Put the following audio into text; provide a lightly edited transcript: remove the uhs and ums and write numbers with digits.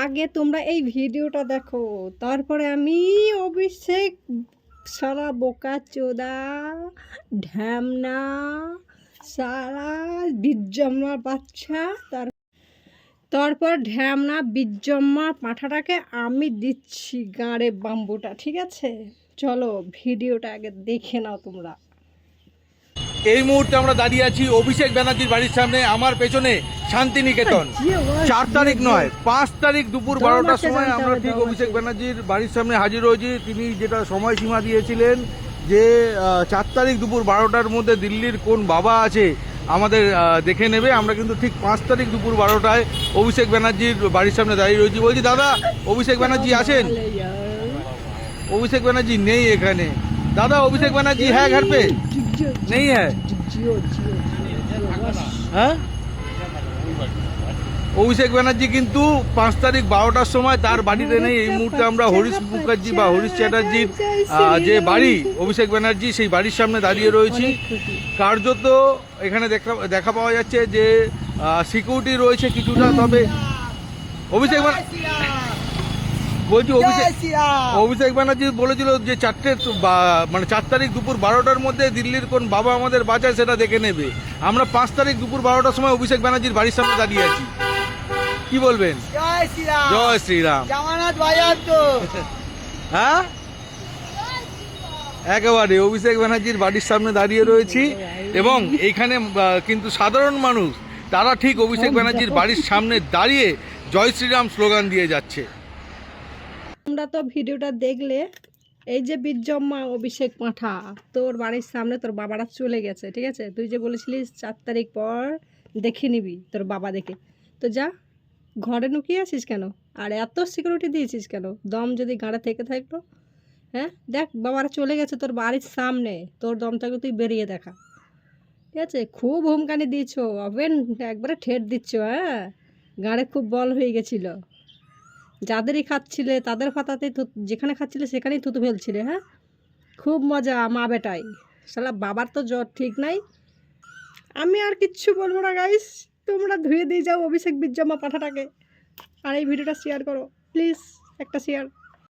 আগে তোমরা এই ভিডিওটা দেখো, তারপরে আমি অভিষেক সারা বোকা চোদা ঢ্যামনা সারা বীর্যম্মার বাচ্চা তারপর ঢ্যামনা বীর্যম্মার পাঁঠাটাকে আমি দিচ্ছি গাঁড়ে বাম্বুটা। ঠিক আছে, চলো ভিডিওটা আগে দেখে নাও তোমরা। এই মুহূর্তে আমরা দাঁড়িয়ে আছি অভিষেক ব্যানার্জির বাড়ির সামনে। আমার পেছনে শান্তিনিকেতন। 4 তারিখ নয়, 5 তারিখ দুপুর 12টার সময় আমরা ঠিক অভিষেক ব্যানার্জির বাড়ির সামনে হাজির হয়েছি। তিনি যেটা সময়সীমা দিয়েছিলেন যে 4 তারিখ দুপুর 12টার মধ্যে দিল্লির কোন বাবা আছে আমাদের দেখে নেবে। আমরা কিন্তু ঠিক 5 তারিখ দুপুর 12টায় অভিষেক ব্যানার্জির বাড়ির সামনে দাঁড়িয়ে রয়েছি। বলছি দাদা, অভিষেক ব্যানার্জি আছেন? অভিষেক ব্যানার্জি নেই এখানে। দাদা, অভিষেক ব্যানার্জি হ্যাঁ घर पे नहीं है? হ্যাঁ, অভিষেক ব্যানার্জি কিন্তু 5 তারিখ 12টার সময় তার বাড়িতে নেই। এই মুহূর্তে আমরা হরিশ মুখার্জি বা হরিশ চ্যাটার্জির যে বাড়ি অভিষেক ব্যানার্জি, সেই বাড়ির সামনে দাঁড়িয়ে রয়েছি। কার্যত এখানে দেখা পাওয়া যাচ্ছে যে সিকিউরিটি রয়েছে কিছুটা, তবে অভিষেক বলছি অভিষেক ব্যানার্জি বলেছিল যে 4 তারিখ দুপুর 12টার মধ্যে দিল্লির কোন বাবা আমাদের বাঁচায় সেটা দেখে নেবে। আমরা 5 তারিখ দুপুর 12টার সময় অভিষেক ব্যানার্জির বাড়ির সামনে দাঁড়িয়ে আছি। কি বলবেন? জয় শ্রীরাম। জয় শ্রীরাম। জামানত বাজার তো। হ্যাঁ, একেবারে অভিষেক ব্যানার্জির বাড়ির সামনে দাঁড়িয়ে রয়েছি এবং এইখানে কিন্তু সাধারণ মানুষ তারা ঠিক অভিষেক ব্যানার্জির বাড়ির সামনে দাঁড়িয়ে জয় শ্রীরাম স্লোগান দিয়ে যাচ্ছে। তোমরা তো ভিডিওটা দেখলে, এই যে বীর্যম্মা অভিষেক পাঁঠা তোর বাড়ির সামনে তোর বাবারা চলে গেছে। ঠিক আছে, তুই যে বলেছিলিস 4 তারিখ পর দেখে নিবি তোর বাবা দেখে, তো যা ঘরে লুকিয়ে আছিস কেন? আর এত সিকিউরিটি দিয়েছিস কেন? দম যদি গাঁড়ে থেকে থাকতো, হ্যাঁ দেখ বাবারা চলে গেছে তোর বাড়ির সামনে, তোর দম থাকলে তুই বেরিয়ে দেখা। ঠিক আছে, খুব হুমকানি দিচ্ছ, ওভেন একবারে ঠেট দিচ্ছ। হ্যাঁ, গাঁড়ে খুব বল হয়ে গেছিলো। যাদেরই খাচ্ছিলে তাদের কথাতেই যেখানে খাচ্ছিলে সেখানেই থুতু ফেলছিলে। হ্যাঁ, খুব মজা মা বেটাই। শালা বাবার তো জ্বর ঠিক নাই। আমি আর কিচ্ছু বলবো না গাইস, তোমরা ধুয়ে দিয়ে যাও অভিষেক বীর্যম্মা পাঠাটাকে। আর এই ভিডিওটা শেয়ার করো প্লিজ, একটা শেয়ার।